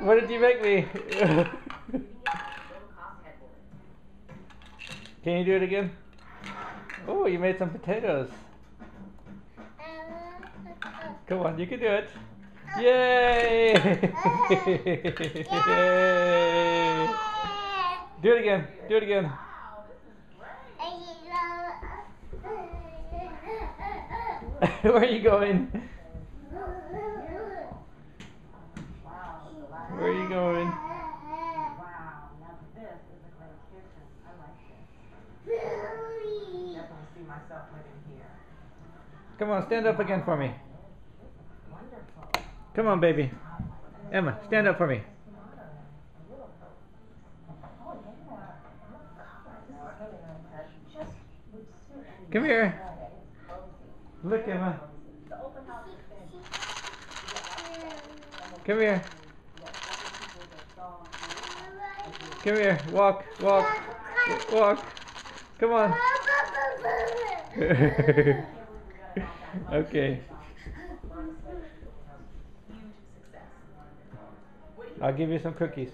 What did you make me? Can you do it again? Oh, you made some potatoes. Come on, you can do it. Yay! Yay! Do it again. Do it again. Where are you going? Where are you going? Wow, now this is a great kitchen. I like this. Definitely see myself living here. Come on, stand up again for me. Wonderful. Come on, baby. Emma, stand up for me. Come here. Look, Emma. Come here. Come here. Walk, walk, walk. Come on. Okay. I'll give you some cookies.